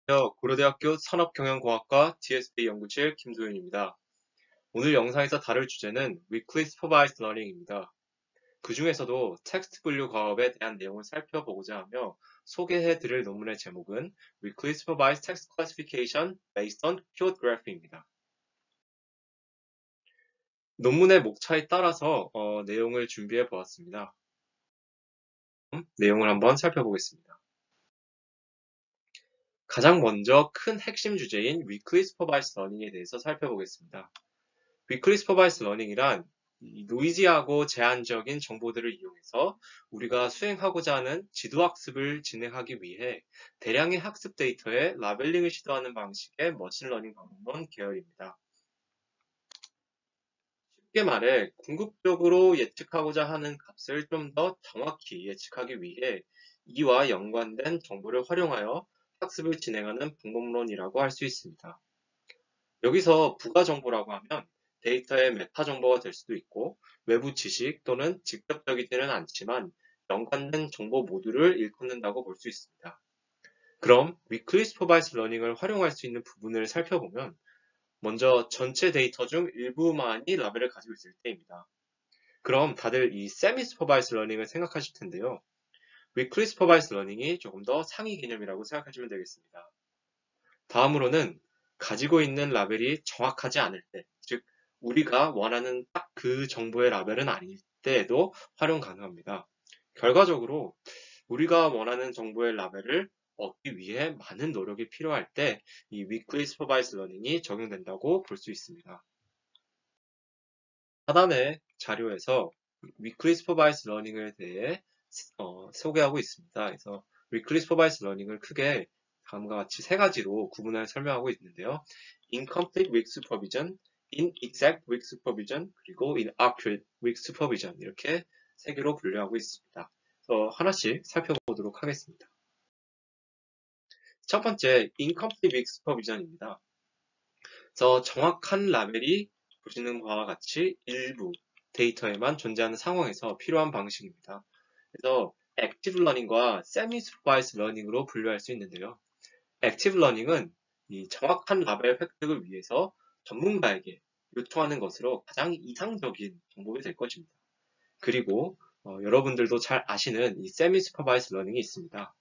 안녕하세요. 고려대학교 산업경영공학과 DSP 연구실 김도윤입니다. 오늘 영상에서 다룰 주제는 Weekly Supervised Learning입니다. 그 중에서도 텍스트 분류 과업에 대한 내용을 살펴보고자 하며 소개해 드릴 논문의 제목은 Weekly Supervised Text Classification Based on Keyword Graphing입니다. 논문의 목차에 따라서 내용을 준비해 보았습니다. 내용을 한번 살펴보겠습니다. 가장 먼저 큰 핵심 주제인 Weekly Supervised Learning에 대해서 살펴보겠습니다. 위클리 슈퍼바이스 러닝이란 노이지하고 제한적인 정보들을 이용해서 우리가 수행하고자 하는 지도학습을 진행하기 위해 대량의 학습 데이터에 라벨링을 시도하는 방식의 머신러닝 방법론 계열입니다. 쉽게 말해 궁극적으로 예측하고자 하는 값을 좀 더 정확히 예측하기 위해 이와 연관된 정보를 활용하여 학습을 진행하는 방법론이라고 할 수 있습니다. 여기서 부가 정보라고 하면 데이터의 메타 정보가 될 수도 있고 외부 지식 또는 직접적이지는 않지만 연관된 정보 모두를 일컫는다고 볼 수 있습니다. 그럼 Weekly Supervised Learning을 활용할 수 있는 부분을 살펴보면 먼저 전체 데이터 중 일부만이 라벨을 가지고 있을 때입니다. 그럼 다들 이 Semi Supervised Learning을 생각하실 텐데요. Weekly Supervised Learning이 조금 더 상위 개념이라고 생각하시면 되겠습니다. 다음으로는 가지고 있는 라벨이 정확하지 않을 때, 즉 우리가 원하는 딱 그 정보의 라벨은 아닐 때에도 활용 가능합니다. 결과적으로 우리가 원하는 정보의 라벨을 얻기 위해 많은 노력이 필요할 때 이 Weekly Supervised Learning이 적용된다고 볼 수 있습니다. 하단의 자료에서 Weekly Supervised Learning에 대해 소개하고 있습니다. 그래서 Weekly Supervised Learning을 크게 다음과 같이 세 가지로 구분해 설명하고 있는데요. Incomplete Weak Supervision, Inexact Weak Supervision, 그리고 Inaccurate Weak Supervision 이렇게 세 개로 분류하고 있습니다. 그래서 하나씩 살펴보도록 하겠습니다. 첫 번째, Incomplete Weak Supervision입니다. 그래서 정확한 라벨이 보시는 바와 같이 일부 데이터에만 존재하는 상황에서 필요한 방식입니다. 그래서 액티브 러닝과 세미 슈퍼바이즈 러닝으로 분류할 수 있는데요. 액티브 러닝은 이 정확한 라벨 획득을 위해서 전문가에게 요청하는 것으로 가장 이상적인 방법이 될 것입니다. 그리고 여러분들도 잘 아시는 이 세미 슈퍼바이즈 러닝이 있습니다.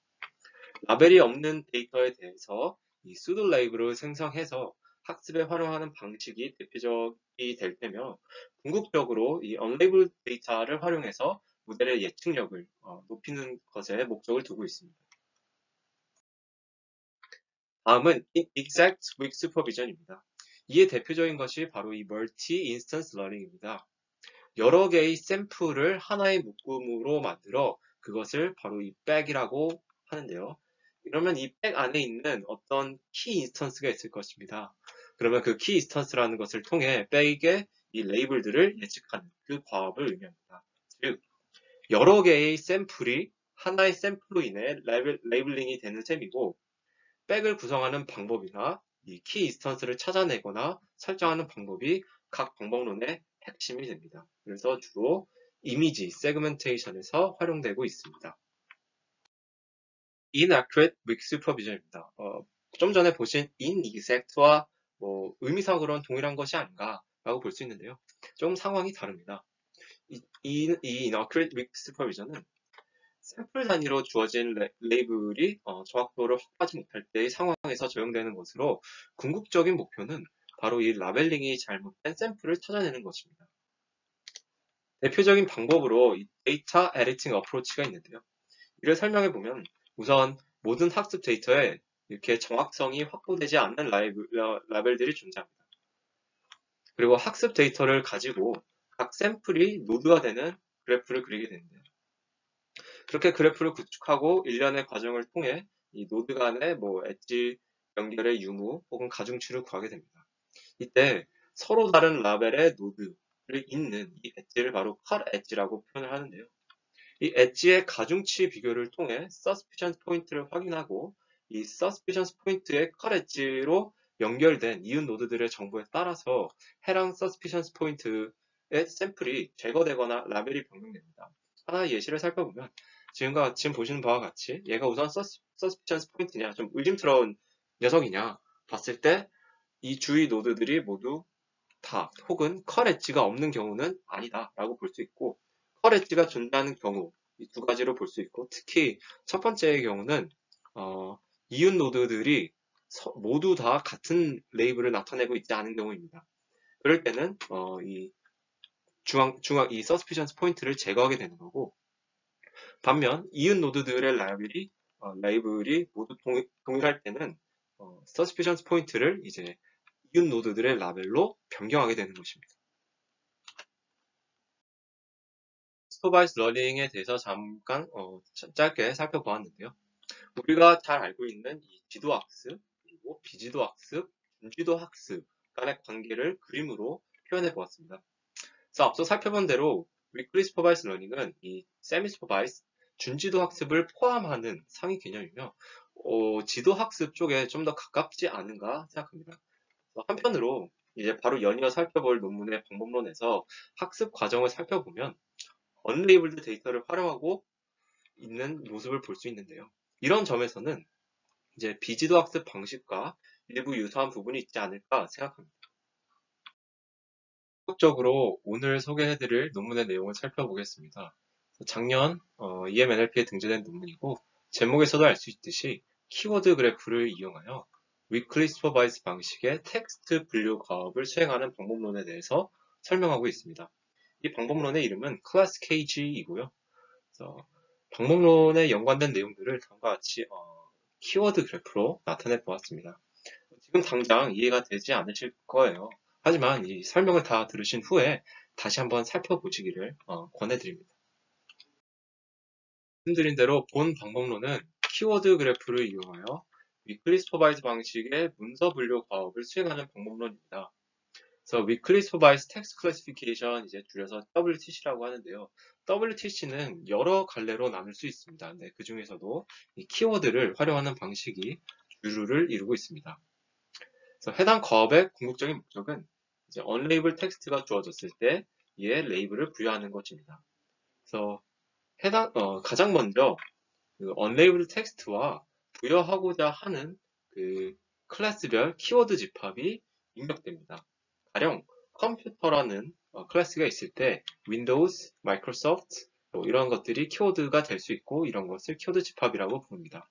라벨이 없는 데이터에 대해서 이 수도 레이블을 생성해서 학습에 활용하는 방식이 대표적이 될 때며 궁극적으로 이 unlabeled 데이터를 활용해서 모델의 예측력을 높이는 것에 목적을 두고 있습니다. 다음은 Exact Weak Supervision입니다. 이에 대표적인 것이 바로 이 Multi-Instance Learning입니다. 여러 개의 샘플을 하나의 묶음으로 만들어 그것을 바로 이 백이라고 하는데요. 그러면 이 백 안에 있는 어떤 키 인스턴스가 있을 것입니다. 그러면 그 키 인스턴스라는 것을 통해 백의 이 레이블들을 예측하는 그 과업을 의미합니다. 즉, 여러 개의 샘플이 하나의 샘플로 인해 레이블링이 되는 셈이고, 백을 구성하는 방법이나 이 키 인스턴스를 찾아내거나 설정하는 방법이 각 방법론의 핵심이 됩니다. 그래서 주로 이미지 세그멘테이션에서 활용되고 있습니다. Inaccurate Weak Supervision입니다. 좀 전에 보신 inexact와 의미상으로는 동일한 것이 아닌가라고 볼 수 있는데요. 좀 상황이 다릅니다. 이 Inaccurate Weak Supervision은 샘플 단위로 주어진 레이블이 정확도를 확보하지 못할 때의 상황에서 적용되는 것으로 궁극적인 목표는 바로 이 라벨링이 잘못된 샘플을 찾아내는 것입니다. 대표적인 방법으로 이 데이터 에디팅 어프로치가 있는데요. 이를 설명해 보면 우선 모든 학습 데이터에 이렇게 정확성이 확보되지 않는 라벨들이 존재합니다. 그리고 학습 데이터를 가지고 각 샘플이 노드가 되는 그래프를 그리게 되는데요. 그렇게 그래프를 구축하고 일련의 과정을 통해 이 노드 간의 엣지 연결의 유무 혹은 가중치를 구하게 됩니다. 이때 서로 다른 라벨의 노드를 잇는 이 엣지를 바로 cut 엣지라고 표현을 하는데요. 이 엣지의 가중치 비교를 통해 suspicion 포인트를 확인하고 이 suspicion 포인트의 cut 엣지로 연결된 이웃 노드들의 정보에 따라서 해당 suspicion 포인트의 샘플이 제거되거나 라벨이 변경됩니다. 하나의 예시를 살펴보면 지금 보시는 바와 같이 얘가 우선 suspicion 포인트냐 좀 의심스러운 녀석이냐 봤을 때 이 주위 노드들이 모두 다 혹은 컬 엣지가 없는 경우는 아니다 라고 볼 수 있고, 컬 엣지가 존재하는 경우 이 두 가지로 볼 수 있고, 특히 첫 번째의 경우는 이웃 노드들이 모두 다 같은 레이블을 나타내고 있지 않은 경우입니다. 그럴 때는 이 중앙 이 서스피션스 포인트를 제거하게 되는 거고, 반면 이웃 노드들의 레이블이 모두 동일할 때는 서스피션스 포인트를 이제 이웃 노드들의 라벨로 변경하게 되는 것입니다. 슈퍼바이스 러닝에 대해서 잠깐 짧게 살펴보았는데요. 우리가 잘 알고 있는 이 지도 학습, 그리고 비지도 학습, 준지도 학습 간의 관계를 그림으로 표현해 보았습니다. 그래서 앞서 살펴본 대로 위클리 슈퍼바이스 러닝은 이 세미 슈퍼바이스, 준지도 학습을 포함하는 상위 개념이며 지도 학습 쪽에 좀 더 가깝지 않은가 생각합니다. 한편으로 이제 바로 연이어 살펴볼 논문의 방법론에서 학습 과정을 살펴보면 언레이블드 데이터를 활용하고 있는 모습을 볼 수 있는데요. 이런 점에서는 이제 비지도 학습 방식과 일부 유사한 부분이 있지 않을까 생각합니다. 본격적으로 오늘 소개해드릴 논문의 내용을 살펴보겠습니다. 작년 EMNLP에 등재된 논문이고, 제목에서도 알 수 있듯이 키워드 그래프를 이용하여 위클리 슈퍼바이스 방식의 텍스트 분류 과업을 수행하는 방법론에 대해서 설명하고 있습니다. 이 방법론의 이름은 클래스 KG이고요. 방법론에 연관된 내용들을 다음과 같이 키워드 그래프로 나타내 보았습니다. 지금 당장 이해가 되지 않으실 거예요. 하지만 이 설명을 다 들으신 후에 다시 한번 살펴보시기를 권해드립니다. 말씀드린 대로 본 방법론은 키워드 그래프를 이용하여 위클리 슈퍼바이즈 방식의 문서 분류 과업을 수행하는 방법론입니다. 그래서 위클리 슈퍼바이즈 텍스트 클래시피케이션, 이제 줄여서 WTC라고 하는데요. WTC는 여러 갈래로 나눌 수 있습니다. 네, 그 중에서도 이 키워드를 활용하는 방식이 주류를 이루고 있습니다. 그래서 해당 과업의 궁극적인 목적은 이제 언레이블 텍스트가 주어졌을 때 이에 레이블을 부여하는 것입니다. 그래서 가장 먼저 그 언레이블 텍스트와 부여하고자 하는 그 클래스별 키워드 집합이 입력됩니다. 가령 컴퓨터라는 클래스가 있을 때 윈도우즈, 마이크로소프트 이런 것들이 키워드가 될 수 있고, 이런 것을 키워드 집합이라고 부릅니다.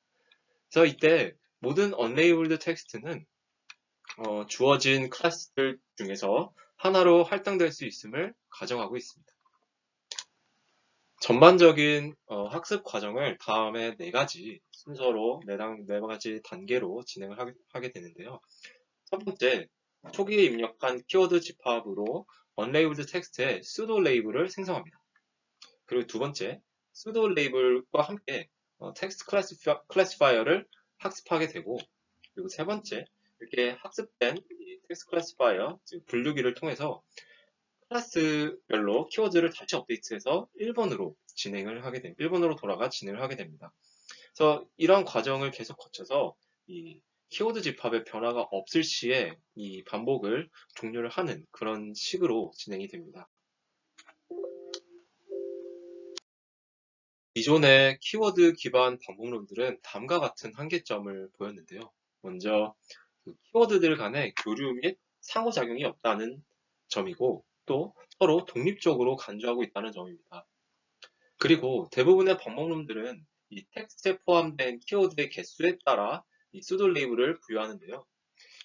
그래서 이때 모든 언레이블드 텍스트는 주어진 클래스들 중에서 하나로 할당될 수 있음을 가정하고 있습니다. 전반적인 학습 과정을 다음에 네 가지 순서로 네 가지 단계로 진행을 하게 되는데요. 첫 번째, 초기에 입력한 키워드 집합으로 언레이블드 텍스트의 수도 레이블을 생성합니다. 그리고 두 번째, 수도 레이블과 함께 텍스트 클래시파이어를 학습하게 되고, 그리고 세 번째, 이렇게 학습된 이 텍스트 클래시파이어, 즉 분류기를 통해서 클래스별로 키워드를 다시 업데이트해서 1번으로 돌아가 진행을 하게 됩니다. 그래서 이런 과정을 계속 거쳐서 이 키워드 집합의 변화가 없을 시에 이 반복을 종료를 하는 그런 식으로 진행이 됩니다. 기존의 키워드 기반 방법론들은 다음과 같은 한계점을 보였는데요. 먼저 키워드들 간의 교류 및 상호작용이 없다는 점이고, 또 서로 독립적으로 간주하고 있다는 점입니다. 그리고 대부분의 방법론들은 이 텍스트에 포함된 키워드의 개수에 따라 이 수도 레이블을 부여하는데요.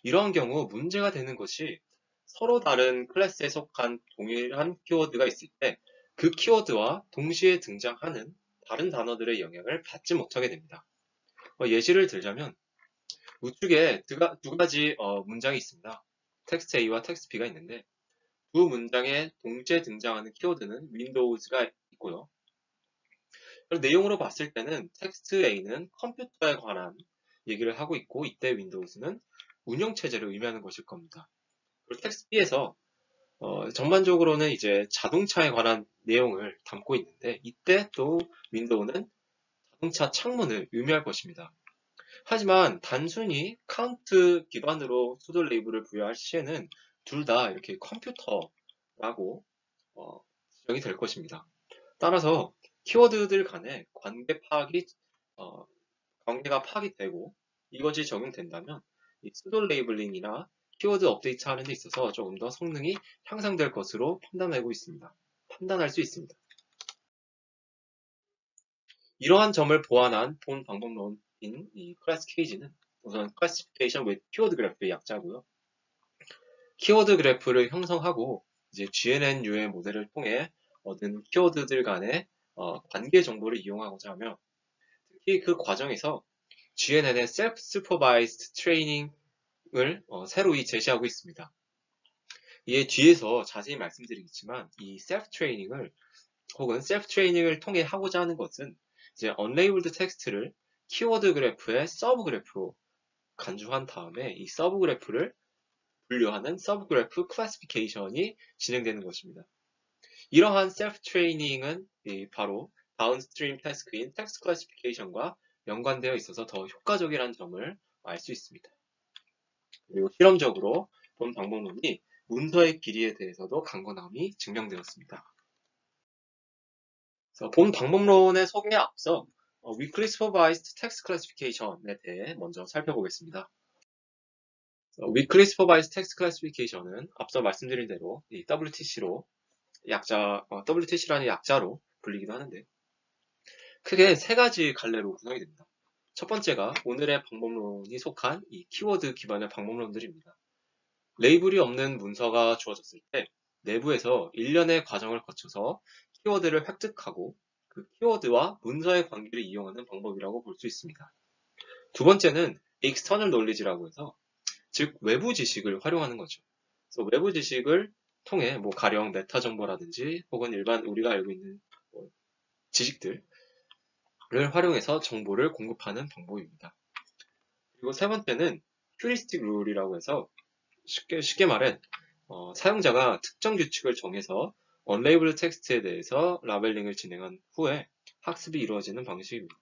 이러한 경우 문제가 되는 것이 서로 다른 클래스에 속한 동일한 키워드가 있을 때 그 키워드와 동시에 등장하는 다른 단어들의 영향을 받지 못하게 됩니다. 예시를 들자면 우측에 두 가지 문장이 있습니다. 텍스트 A와 텍스트 B가 있는데 두 문장에 동시에 등장하는 키워드는 윈도우즈가 있고요. 내용으로 봤을 때는 텍스트 A는 컴퓨터에 관한 얘기를 하고 있고, 이때 윈도우즈는 운영체제를 의미하는 것일 겁니다. 그리고 텍스트 B에서 전반적으로는 이제 자동차에 관한 내용을 담고 있는데, 이때 또 윈도우는 자동차 창문을 의미할 것입니다. 하지만 단순히 카운트 기반으로 수도 레이블을 부여할 시에는 둘 다 이렇게 컴퓨터라고 지정이 될 것입니다. 따라서 키워드들 간의 관계가 파악이 되고 이것이 적용된다면 이 수도 레이블링이나 키워드 업데이트 하는 데 있어서 조금 더 성능이 향상될 것으로 판단할 수 있습니다. 이러한 점을 보완한 본 방법론인 이 클래스 케이지는 우선 Classification with Keyword Graph의 약자고요. 키워드 그래프를 형성하고 이제 GNNU의 모델을 통해 얻은 키워드들 간의 관계 정보를 이용하고자 하며 특히 그 과정에서 GNN의 Self-Supervised Training을 새로이 제시하고 있습니다. 이에 뒤에서 자세히 말씀드리겠지만 이 Self-Training을 혹은 Self-Training을 통해 하고자 하는 것은 이제 Unlabeled 텍스트를 키워드 그래프의 서브 그래프로 간주한 다음에 이 서브 그래프를 분류하는 서브 그래프 클래시피케이션이 진행되는 것입니다. 이러한 셀프 트레이닝은 바로 다운스트림 태스크인 텍스트 클래시피케이션과 연관되어 있어서 더 효과적이라는 점을 알 수 있습니다. 그리고 실험적으로 본 방법론이 문서의 길이에 대해서도 강건함이 증명되었습니다. 본 방법론의 소개에 앞서 Weakly Supervised Text Classification에 대해 먼저 살펴보겠습니다. Weakly Supervised Text Classification은 앞서 말씀드린 대로 이 WTC라는 약자로 불리기도 하는데 크게 세 가지 갈래로 구성이 됩니다. 첫 번째가 오늘의 방법론이 속한 이 키워드 기반의 방법론들입니다. 레이블이 없는 문서가 주어졌을 때 내부에서 일련의 과정을 거쳐서 키워드를 획득하고 그 키워드와 문서의 관계를 이용하는 방법이라고 볼 수 있습니다. 두 번째는 External Knowledge라고 해서 즉 외부 지식을 활용하는 거죠. 그래서 외부 지식을 통해 가령 메타 정보라든지 혹은 일반 우리가 알고 있는 지식들을 활용해서 정보를 공급하는 방법입니다. 그리고 세 번째는 휴리스틱 룰이라고 해서 쉽게 말해 사용자가 특정 규칙을 정해서 언레이블 텍스트에 대해서 라벨링을 진행한 후에 학습이 이루어지는 방식입니다.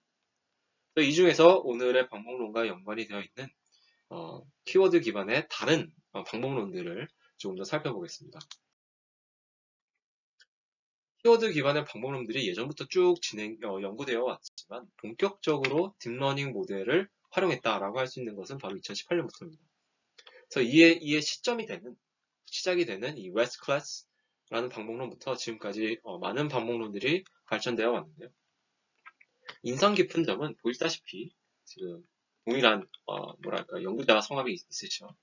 이 중에서 오늘의 방법론과 연관이 되어 있는 키워드 기반의 다른 방법론들을 조금 더 살펴보겠습니다. 키워드 기반의 방법론들이 예전부터 쭉 연구되어 왔지만 본격적으로 딥러닝 모델을 활용했다라고 할 수 있는 것은 바로 2018년부터입니다. 그래서 이에 시작이 되는 이 웨스트 클래스라는 방법론부터 지금까지 많은 방법론들이 발전되어 왔는데요. 인상 깊은 점은 보시다시피 지금 동일한 연구자 성함이 있으시죠.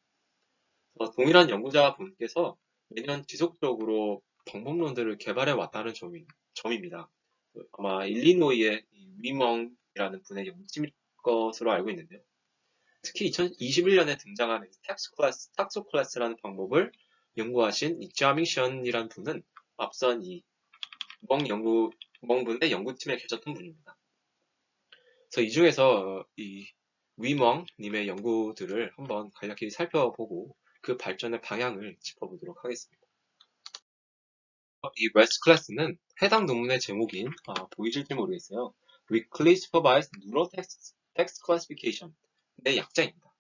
동일한 연구자분께서 매년 지속적으로 방법론들을 개발해 왔다는 점입니다. 아마 일리노이의 위멍이라는 분의 연구팀일 것으로 알고 있는데요. 특히 2021년에 등장한 탁소 클래스라는 방법을 연구하신 자밍션이라는 분은 앞선 이 멍분의 연구팀에 계셨던 분입니다. 그래서 이 중에서 이 위멍님의 연구들을 한번 간략히 살펴보고 그 발전의 방향을 짚어보도록 하겠습니다. 이 웨스트 클래스는 해당 논문의 제목인 보이실지 모르겠어요. Weakly Supervised Neural Text Classification의 약자입니다.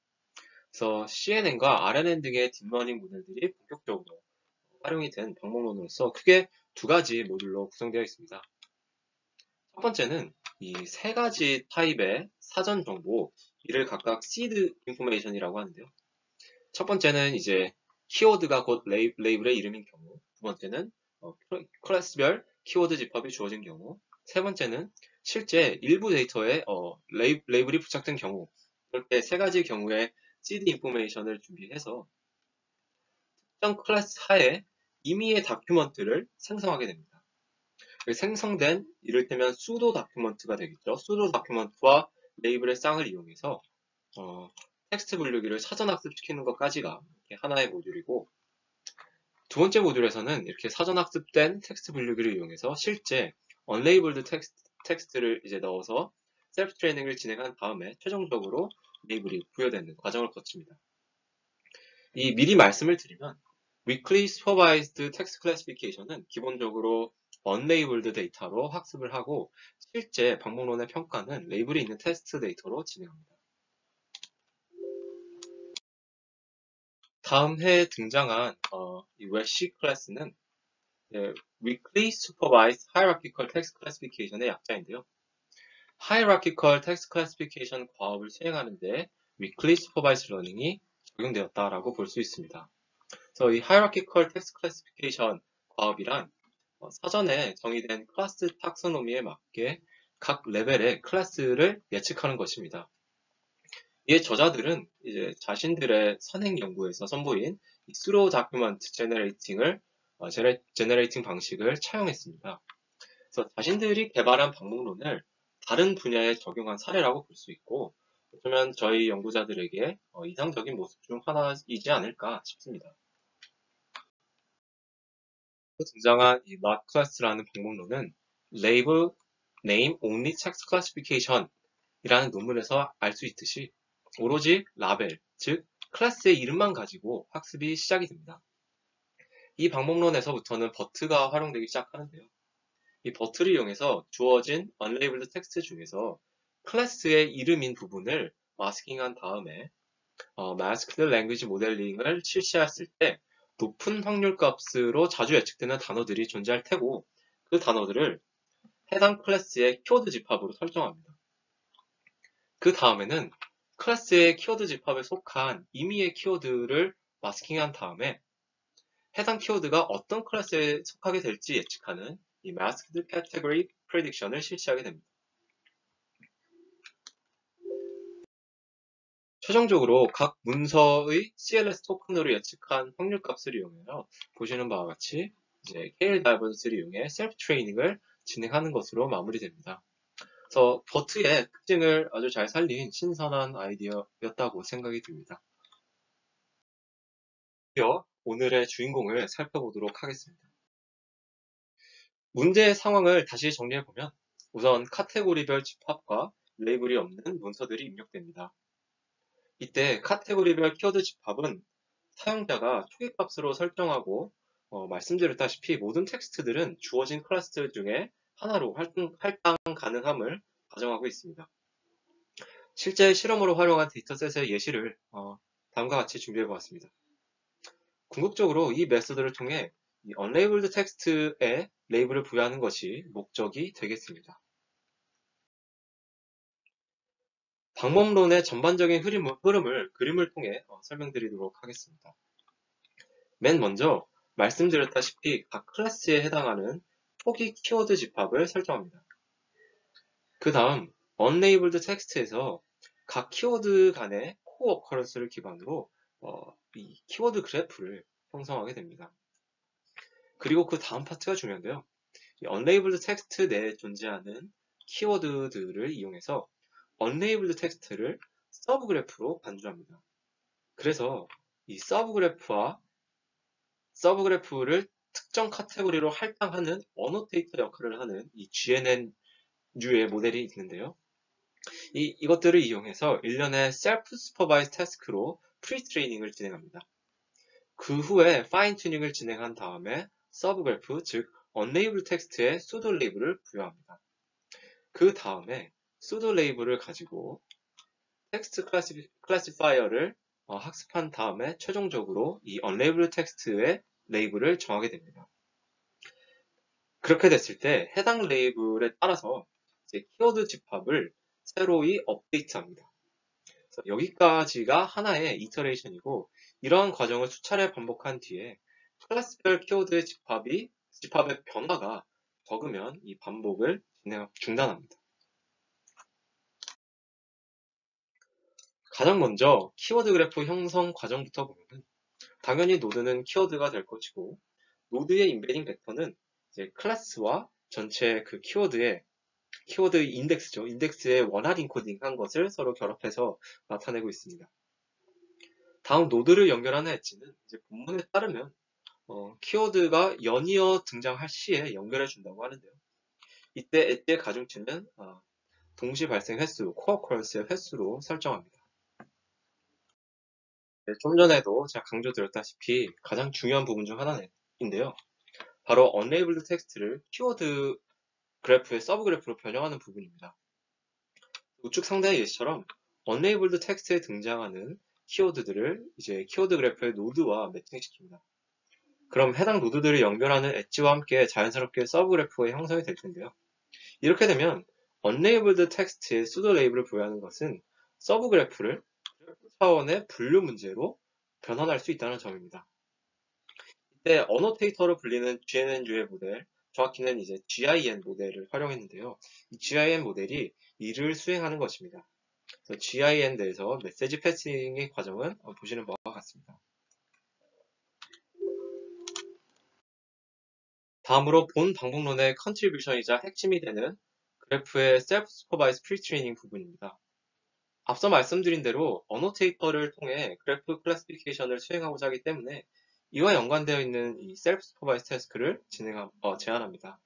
그래서 CNN과 RNN 등의 딥러닝 모델들이 본격적으로 활용이 된 방법론으로서 크게 두 가지 모듈로 구성되어 있습니다. 첫 번째는 이 세 가지 타입의 사전 정보, 이를 각각 seed information이라고 하는데요. 첫 번째는 이제 키워드가 곧 레이블의 이름인 경우, 두 번째는 클래스별 키워드 집합이 주어진 경우, 세 번째는 실제 일부 데이터에 레이블이 부착된 경우, 이렇게 세 가지 경우에 seed information을 준비해서 특정 클래스 하에 임의의 다큐먼트를 생성하게 됩니다. 생성된 이를테면 수도 다큐먼트가 되겠죠. 수도 다큐먼트와 레이블의 쌍을 이용해서 텍스트 분류기를 사전 학습시키는 것까지가 하나의 모듈이고, 두 번째 모듈에서는 이렇게 사전 학습된 텍스트 분류기를 이용해서 실제 unlabeled 텍스트를 이제 넣어서 셀프 트레이닝을 진행한 다음에 최종적으로 레이블이 부여되는 과정을 거칩니다. 이 미리 말씀을 드리면 Weakly Supervised Text Classification은 기본적으로 unlabeled 데이터로 학습을 하고 실제 방법론의 평가는 레이블이 있는 텍스트 데이터로 진행합니다. 다음 해에 등장한 이 웹C 클래스는 Weakly Supervised Hierarchical Text Classification의 약자인데요. Hierarchical Text Classification 과업을 수행하는데 Weakly Supervised Learning이 적용되었다라고 볼 수 있습니다. 그래서 이 Hierarchical Text Classification 과업이란 사전에 정의된 클래스 탁소노미에 맞게 각 레벨의 클래스를 예측하는 것입니다. 이에 저자들은 이제 자신들의 선행 연구에서 선보인 Pseudo Document Generating 방식을 차용했습니다. 그래서 자신들이 개발한 방법론을 다른 분야에 적용한 사례라고 볼 수 있고, 어쩌면 저희 연구자들에게 이상적인 모습 중 하나이지 않을까 싶습니다. 등장한 이 not class라는 방법론은 Label Name Only Text Classification 이라는 논문에서 알 수 있듯이 오로지 라벨, 즉 클래스의 이름만 가지고 학습이 시작이 됩니다. 이 방법론에서부터는 버트가 활용되기 시작하는데요. 이 버트를 이용해서 주어진 unlabeled 텍스트 중에서 클래스의 이름인 부분을 마스킹한 다음에 masked language modeling을 실시했을 때 높은 확률 값으로 자주 예측되는 단어들이 존재할 테고 그 단어들을 해당 클래스의 키워드 집합으로 설정합니다. 그 다음에는 클래스의 키워드 집합에 속한 임의의 키워드를 마스킹한 다음에 해당 키워드가 어떤 클래스에 속하게 될지 예측하는 이 Masked Category Prediction을 실시하게 됩니다. 최종적으로 각 문서의 CLS 토큰으로 예측한 확률값을 이용해서 보시는 바와 같이 이제 K-Diversity를 이용해 셀프 트레이닝을 진행하는 것으로 마무리됩니다. 그래서 버트의 특징을 아주 잘 살린 신선한 아이디어였다고 생각이 듭니다. 드디어 오늘의 주인공을 살펴보도록 하겠습니다. 문제의 상황을 다시 정리해보면 우선 카테고리별 집합과 레이블이 없는 문서들이 입력됩니다. 이때 카테고리별 키워드 집합은 사용자가 초기값으로 설정하고 말씀드렸다시피 모든 텍스트들은 주어진 클래스 중에 하나로 할당 가능함을 가정하고 있습니다. 실제 실험으로 활용한 데이터셋의 예시를 다음과 같이 준비해보았습니다. 궁극적으로 이 메소드를 통해 이 unlabeled 텍스트에 레이블을 부여하는 것이 목적이 되겠습니다. 방법론의 전반적인 흐름을 그림을 통해 설명드리도록 하겠습니다. 맨 먼저 말씀드렸다시피 각 클래스에 해당하는 초기 키워드 집합을 설정합니다. 그 다음 unlabeled 텍스트에서 각 키워드 간의 core occurrence를 기반으로 이 키워드 그래프를 형성하게 됩니다. 그리고 그 다음 파트가 중요한데요. 이 unlabeled 텍스트 내에 존재하는 키워드들을 이용해서 unlabeled 텍스트를 서브 그래프로 반주합니다. 그래서 이 서브 그래프를 특정 카테고리로 할당하는 어노테이터 역할을 하는 이 GNNU의 모델이 있는데요. 이것들을 이용해서 일련의 셀프 슈퍼바이즈 태스크로 프리트레이닝을 진행합니다. 그 후에 파인 튜닝을 진행한 다음에 서브 그래프, 즉 unlabeled 텍스트에 pseudo 레이블을 부여합니다. 그 다음에 pseudo 레이블을 가지고 텍스트 클래시파이어를 학습한 다음에 최종적으로 이 unlabeled 텍스트의 레이블을 정하게 됩니다. 그렇게 됐을 때 해당 레이블에 따라서 이제 키워드 집합을 새로이 업데이트합니다. 그래서 여기까지가 하나의 이터레이션이고 이러한 과정을 수차례 반복한 뒤에 클래스별 키워드의 집합의 변화가 적으면 이 반복을 중단합니다. 가장 먼저 키워드 그래프 형성 과정부터 보면 당연히 노드는 키워드가 될 것이고 노드의 인베딩 벡터는 이제 클래스와 전체 그 키워드 인덱스죠. 인덱스에 원활 인코딩한 것을 서로 결합해서 나타내고 있습니다. 다음 노드를 연결하는 엣지는 이제 본문에 따르면 키워드가 연이어 등장할 시에 연결해 준다고 하는데요. 이때 엣지의 가중치는 동시 발생 횟수, 코어 오커런스의 횟수로 설정합니다. 네, 좀 전에도 제가 강조드렸다시피 가장 중요한 부분 중 하나인데요. 바로 unlabeled 텍스트를 키워드 그래프의 서브 그래프로 변형하는 부분입니다. 우측 상단의 예시처럼 unlabeled 텍스트에 등장하는 키워드들을 이제 키워드 그래프의 노드와 매칭시킵니다. 그럼 해당 노드들을 연결하는 엣지와 함께 자연스럽게 서브 그래프가 형성이 될 텐데요. 이렇게 되면 unlabeled 텍스트에 pseudo 레이블을 부여하는 것은 서브 그래프를 차원의 분류 문제로 변환할 수 있다는 점입니다. 이때 어노테이터로 불리는 GNNU의 모델, 정확히는 이제 GIN 모델을 활용했는데요. 이 GIN 모델이 이를 수행하는 것입니다. 그래서 GIN 내에서 메시지 패싱의 과정은 보시는 바와 같습니다. 다음으로 본 방법론의 컨트리뷰션이자 핵심이 되는 그래프의 셀프 슈퍼바이즈 프리트레이닝 부분입니다. 앞서 말씀드린 대로 어노테이터를 통해 그래프 클래시피케이션을 수행하고자 하기 때문에 이와 연관되어 있는 이 셀프 슈퍼바이즈 태스크를 제안합니다.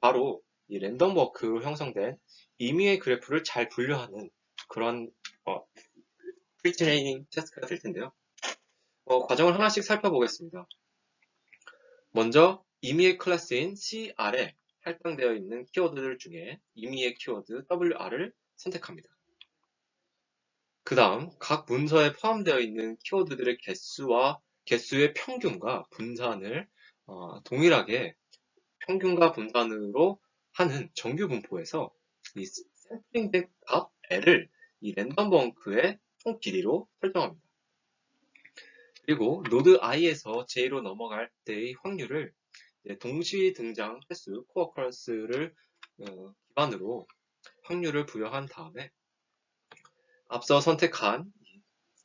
바로 이 랜덤 워크로 형성된 임의의 그래프를 잘 분류하는 그런 프리트레이닝 테스트가 될 텐데요. 과정을 하나씩 살펴보겠습니다. 먼저 임의의 클래스인 CR에 할당되어 있는 키워드들 중에 임의의 키워드 WR을 선택합니다. 그 다음 각 문서에 포함되어 있는 키워드들의 개수의 평균과 분산을 동일하게 평균과 분산으로 하는 정규 분포에서 이 샘플링백 값 L을 이 랜덤 벙크의 총 길이로 설정합니다. 그리고 노드 i에서 j로 넘어갈 때의 확률을 동시 등장 횟수 코어커런스를 기반으로 확률을 부여한 다음에 앞서 선택한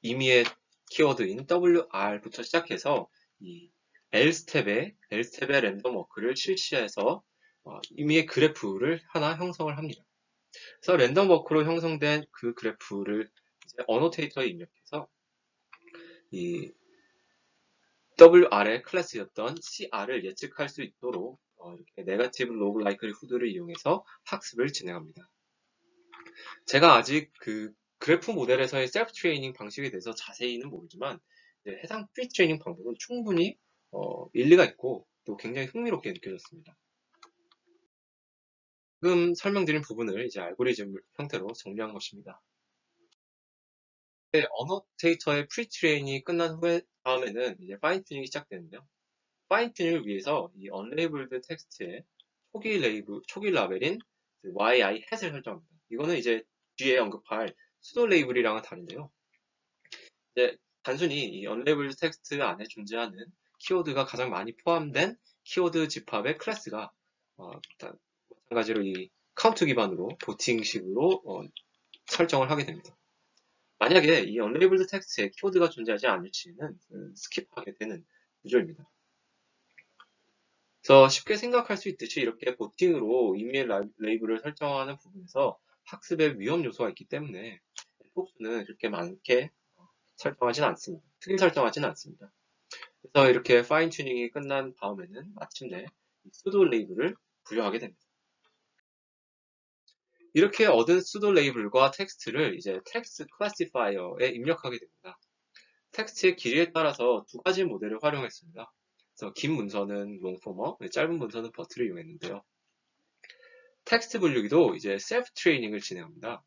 임의의 키워드인 WR부터 시작해서 이 L스텝의 랜덤 워크를 실시해서 임의의 그래프를 하나 형성을 합니다. 그래서 랜덤 워크로 형성된 그 그래프를 이제 어노테이터에 입력해서 이 WR의 클래스였던 CR을 예측할 수 있도록 이렇게 네거티브 로그 라이클리후드를 이용해서 학습을 진행합니다. 제가 아직 그 그래프 모델에서의 셀프 트레이닝 방식에 대해서 자세히는 모르지만 해당 프리 트레이닝 방법은 충분히 일리가 있고 또 굉장히 흥미롭게 느껴졌습니다. 지금 설명드린 부분을 이제 알고리즘 형태로 정리한 것입니다. 어노테이터의 프리 트레이닝이 끝난 후에 다음에는 이제 파인 튜닝이 시작되는데요. 파인 튜닝을 위해서 이 unlabeled 텍스트의 초기 라벨인 yi 햇을 설정합니다. 이거는 이제 뒤에 언급할 수도 레이블이랑은 다른데요. 이제 단순히 이 unlabeled 텍스트 안에 존재하는 키워드가 가장 많이 포함된 키워드 집합의 클래스가 마찬가지로 이 카운트 기반으로 보팅식으로 설정을 하게 됩니다. 만약에 이 unlabeled 텍스트에 키워드가 존재하지 않을 시에는 스킵하게 되는 구조입니다. 그래서 쉽게 생각할 수 있듯이 이렇게 보팅으로 이메일 레이블을 설정하는 부분에서 학습의 위험 요소가 있기 때문에 폭수는 그렇게 많게 설정하지는 않습니다. 크게 설정하지는 않습니다. 그래서 이렇게 파인 튜닝이 끝난 다음에는 마침내 수도 레이블을 부여하게 됩니다. 이렇게 얻은 수도 레이블과 텍스트를 이제 텍스트 클래시파이어에 입력하게 됩니다. 텍스트의 길이에 따라서 두 가지 모델을 활용했습니다. 그래서 긴 문서는 롱포머, 짧은 문서는 버트를 이용했는데요. 텍스트 분류기도 이제 셀프 트레이닝을 진행합니다.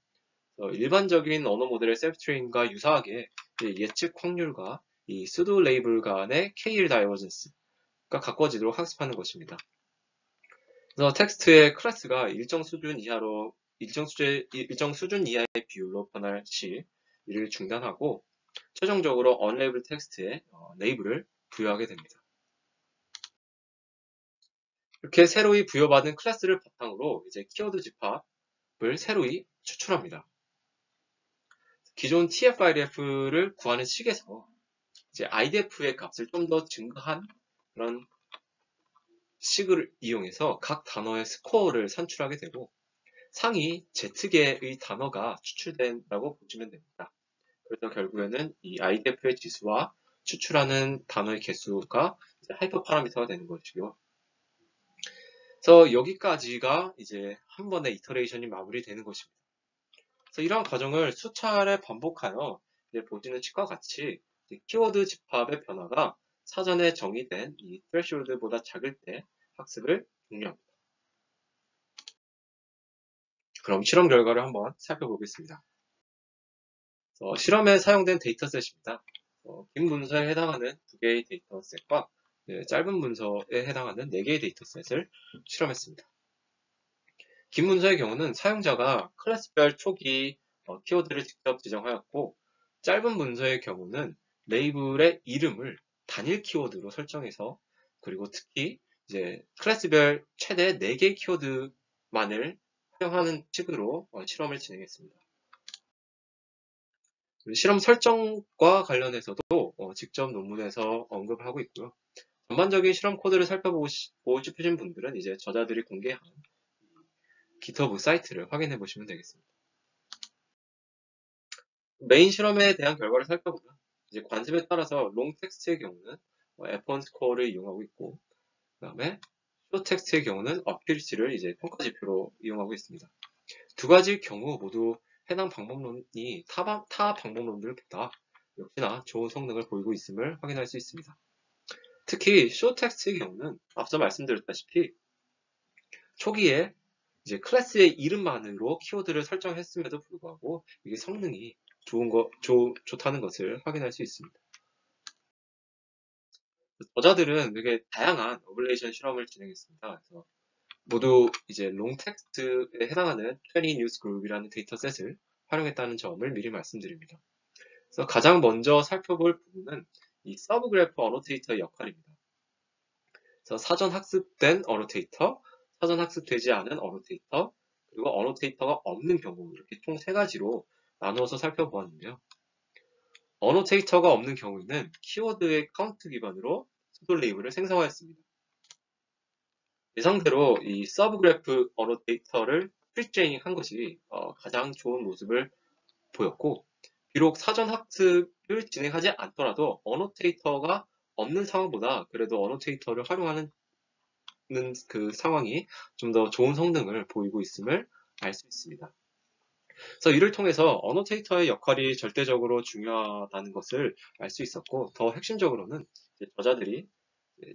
일반적인 언어 모델의 셀프 트레이닝과 유사하게 예측 확률과 이 수도 레이블 간의 KL 다이버전스가 가꿔지도록 학습하는 것입니다. 그래서 텍스트의 클래스가 일정 수준 이하의 비율로 변할 시 이를 중단하고 최종적으로 unlabeled 텍스트에 레이블을 부여하게 됩니다. 이렇게 새로이 부여받은 클래스를 바탕으로 이제 키워드 집합을 새로이 추출합니다. 기존 TF-IDF를 구하는 식에서 이제 IDF의 값을 좀 더 증가한 그런 식을 이용해서 각 단어의 스코어를 산출하게 되고 상위 Z개의 단어가 추출된다고 보시면 됩니다. 그래서 결국에는 이 IDF의 지수와 추출하는 단어의 개수가 하이퍼 파라미터가 되는 것이고요. 그래서 여기까지가 이제 한 번의 이터레이션이 마무리되는 것입니다. 그래서 이러한 과정을 수차례 반복하여 보시는 식과 같이 키워드 집합의 변화가 사전에 정의된 이 threshold보다 작을 때 학습을 종료합니다. 그럼 실험 결과를 한번 살펴보겠습니다. 실험에 사용된 데이터셋입니다. 긴 문서에 해당하는 2개의 데이터셋과 짧은 문서에 해당하는 4개의 데이터셋을 실험했습니다. 긴 문서의 경우는 사용자가 클래스별 초기 키워드를 직접 지정하였고 짧은 문서의 경우는 레이블의 이름을 단일 키워드로 설정해서 그리고 특히 이제 클래스별 최대 4개의 키워드만을 활용하는 식으로 실험을 진행했습니다. 실험 설정과 관련해서도 직접 논문에서 언급하고 있고요. 전반적인 실험 코드를 살펴보고 싶으신 분들은 이제 저자들이 공개한 GitHub 사이트를 확인해 보시면 되겠습니다. 메인 실험에 대한 결과를 살펴보면 이제 관습에 따라서 롱 텍스트의 경우는 F1 스코어를 이용하고 있고 그 다음에 숏 텍스트의 경우는 어큐리시를 이제 평가 지표로 이용하고 있습니다. 두 가지 경우 모두 해당 방법론이 타 방법론들보다 역시나 좋은 성능을 보이고 있음을 확인할 수 있습니다. 특히 숏 텍스트의 경우는 앞서 말씀드렸다시피 초기에 이제 클래스의 이름만으로 키워드를 설정했음에도 불구하고 이게 성능이 좋다는 것을 확인할 수 있습니다. 저자들은 되게 다양한 어블레이션 실험을 진행했습니다. 그래서 모두 이제 롱 텍스트에 해당하는 20 뉴스 그룹이라는 데이터셋을 활용했다는 점을 미리 말씀드립니다. 그래서 가장 먼저 살펴볼 부분은 이 서브 그래프 어노테이터의 역할입니다. 그래서 사전 학습된 어노테이터, 사전 학습되지 않은 어노테이터, 그리고 어노테이터가 없는 경우 이렇게 총 3가지로 나누어서 살펴보았는데요. 어노테이터가 없는 경우에는 키워드의 카운트 기반으로 수도 레이블을 생성하였습니다. 예상대로 이 서브 그래프 어노테이터를 프리트레이닝 한 것이 가장 좋은 모습을 보였고 비록 사전 학습을 진행하지 않더라도 어노테이터가 없는 상황보다 그래도 어노테이터를 활용하는 그 상황이 좀 더 좋은 성능을 보이고 있음을 알 수 있습니다. 그래서 이를 통해서 어노테이터의 역할이 절대적으로 중요하다는 것을 알 수 있었고 더 핵심적으로는 저자들이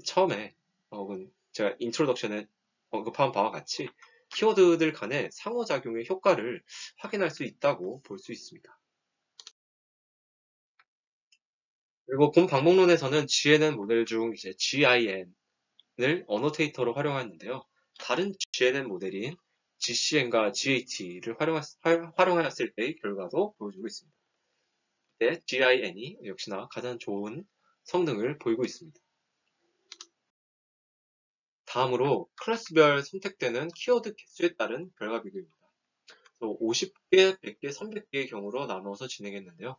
처음에 혹은 제가 인트로덕션에 언급한 바와 같이 키워드들 간의 상호작용의 효과를 확인할 수 있다고 볼 수 있습니다. 그리고 본 방법론에서는 GNN 모델 중 이제 GIN을 어노테이터로 활용하였는데요. 다른 GNN 모델인 GCN과 GAT를 활용하였을 때의 결과도 보여주고 있습니다. 네, GIN이 역시나 가장 좋은 성능을 보이고 있습니다. 다음으로 클래스별 선택되는 키워드 개수에 따른 결과 비교입니다. 50개, 100개, 300개의 경우로 나누어서 진행했는데요.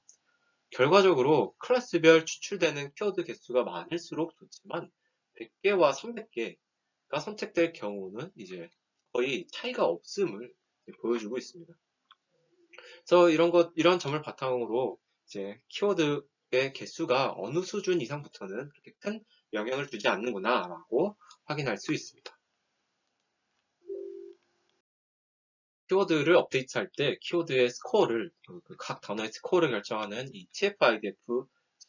결과적으로 클래스별 추출되는 키워드 개수가 많을수록 좋지만 100개와 300개가 선택될 경우는 이제 거의 차이가 없음을 보여주고 있습니다. 그래서 이런 점을 바탕으로 이제 키워드의 개수가 어느 수준 이상부터는 그렇게 큰 영향을 주지 않는구나라고 확인할 수 있습니다. 키워드를 업데이트할 때 키워드의 스코어를 각 단어의 스코어를 결정하는 이 TF-IDF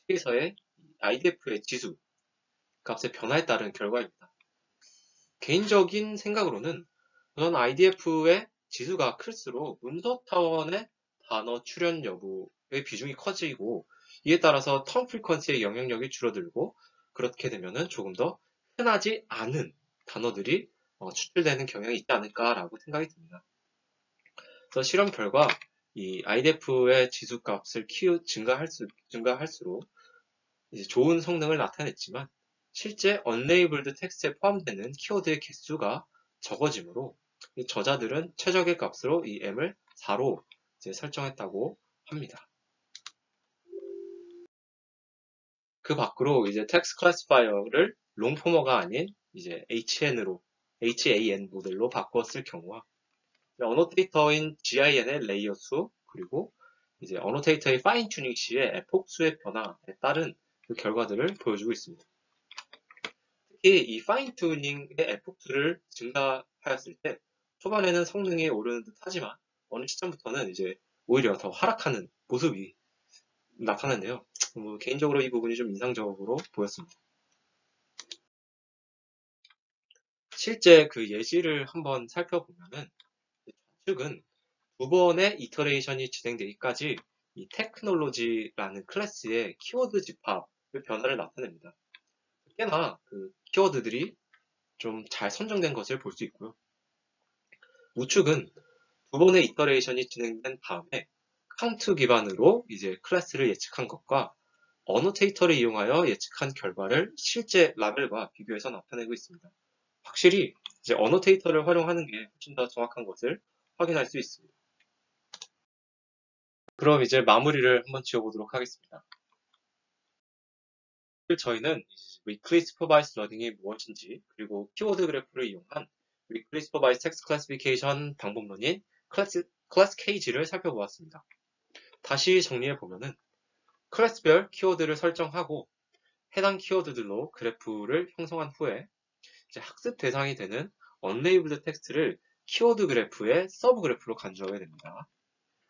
책에서의 IDF의 지수 값의 변화에 따른 결과입니다. 개인적인 생각으로는 우선 IDF의 지수가 클수록 문서 타원의 단어 출현 여부의 비중이 커지고 이에 따라서 턴 프리퀀시의 영향력이 줄어들고 그렇게 되면 조금 더 흔하지 않은 단어들이 추출되는 경향이 있지 않을까라고 생각이 듭니다. 그래서 실험 결과 이 IDF의 지수값을 증가할수록 이제 좋은 성능을 나타냈지만 실제 unlabeled 텍스트에 포함되는 키워드의 개수가 적어지므로 저자들은 최적의 값으로 이 m을 4로 이제 설정했다고 합니다. 그 밖으로 이제 텍스트 클래시파이어를 롱포머가 아닌 이제 HAN 모델로 바꾸었을 경우와 어노테이터인 GIN의 레이어 수 그리고 이제 어노테이터의 파인 튜닝 시의 에폭 수의 변화에 따른 그 결과들을 보여주고 있습니다. 특히 이 파인 튜닝의 에폭 수를 증가하였을 때 초반에는 성능이 오르는 듯 하지만 어느 시점부터는 이제 오히려 더 하락하는 모습이 나타났네요. 개인적으로 이 부분이 좀 인상적으로 보였습니다. 실제 그 예시를 한번 살펴보면은 좌측은 2번의 이터레이션이 진행되기까지 이 테크놀로지라는 클래스의 키워드 집합의 변화를 나타냅니다. 꽤나 그 키워드들이 좀 잘 선정된 것을 볼 수 있고요. 우측은 2번의 이터레이션이 진행된 다음에 카운트 기반으로 이제 클래스를 예측한 것과 어노테이터를 이용하여 예측한 결과를 실제 라벨과 비교해서 나타내고 있습니다. 확실히 이제 어노테이터를 활용하는 게 훨씬 더 정확한 것을 확인할 수 있습니다. 그럼 이제 마무리를 한번 지어보도록 하겠습니다. 저희는 Weakly Supervised Learning이 무엇인지, 그리고 키워드 그래프를 이용한 Weakly Supervised Text Classification 방법론인 클래스 KG를 살펴보았습니다. 다시 정리해보면은 클래스별 키워드를 설정하고 해당 키워드들로 그래프를 형성한 후에 이제 학습 대상이 되는 unlabeled 텍스트를 키워드 그래프의 서브 그래프로 간주하게 됩니다.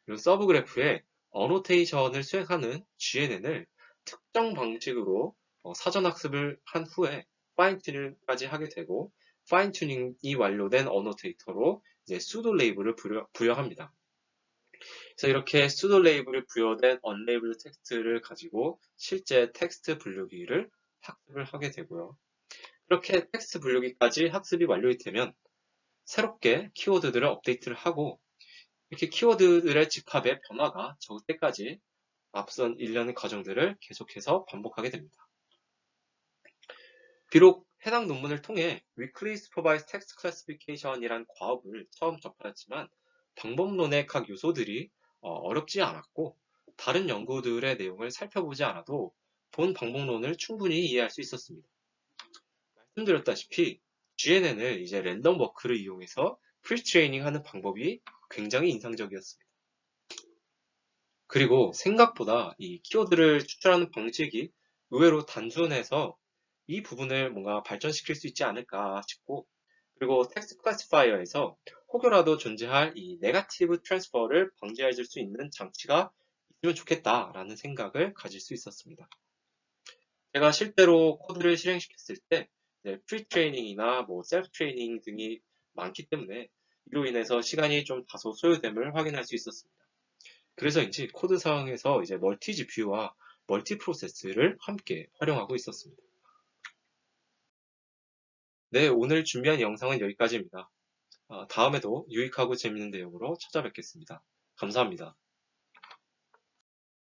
그리고 서브 그래프에 어노테이션을 수행하는 GNN을 특정 방식으로 사전 학습을 한 후에 파인튜닝까지 하게 되고, 파인튜닝이 완료된 어노테이터로 이제 수도 레이블을 부여합니다. 그래서 이렇게 수도 레이블이 부여된 unlabeled 텍스트를 가지고 실제 텍스트 분류기를 학습을 하게 되고요. 이렇게 텍스트 분류기까지 학습이 완료가 되면 새롭게 키워드들을 업데이트를 하고, 이렇게 키워드들의 집합의 변화가 적을 때까지 앞선 일련의 과정들을 계속해서 반복하게 됩니다. 비록 해당 논문을 통해 Weakly Supervised Text Classification이란 과업을 처음 접하였지만 방법론의 각 요소들이 어렵지 않았고, 다른 연구들의 내용을 살펴보지 않아도 본 방법론을 충분히 이해할 수 있었습니다. 말씀드렸다시피 GNN을 이제 랜덤 워크를 이용해서 프리트레이닝 하는 방법이 굉장히 인상적이었습니다. 그리고 생각보다 이 키워드를 추출하는 방식이 의외로 단순해서 이 부분을 뭔가 발전시킬 수 있지 않을까 싶고, 그리고 텍스트 클래시파이어에서 혹여라도 존재할 이 네거티브 트랜스퍼를 방지해 줄 수 있는 장치가 있으면 좋겠다라는 생각을 가질 수 있었습니다. 제가 실제로 코드를 실행시켰을 때 프리트레이닝이나 뭐 셀프 트레이닝 등이 많기 때문에 이로 인해서 시간이 좀 다소 소요됨을 확인할 수 있었습니다. 그래서인지 코드 상황에서 이제 멀티 GPU와 멀티 프로세스를 함께 활용하고 있었습니다. 네, 오늘 준비한 영상은 여기까지입니다. 다음에도 유익하고 재밌는 내용으로 찾아뵙겠습니다. 감사합니다.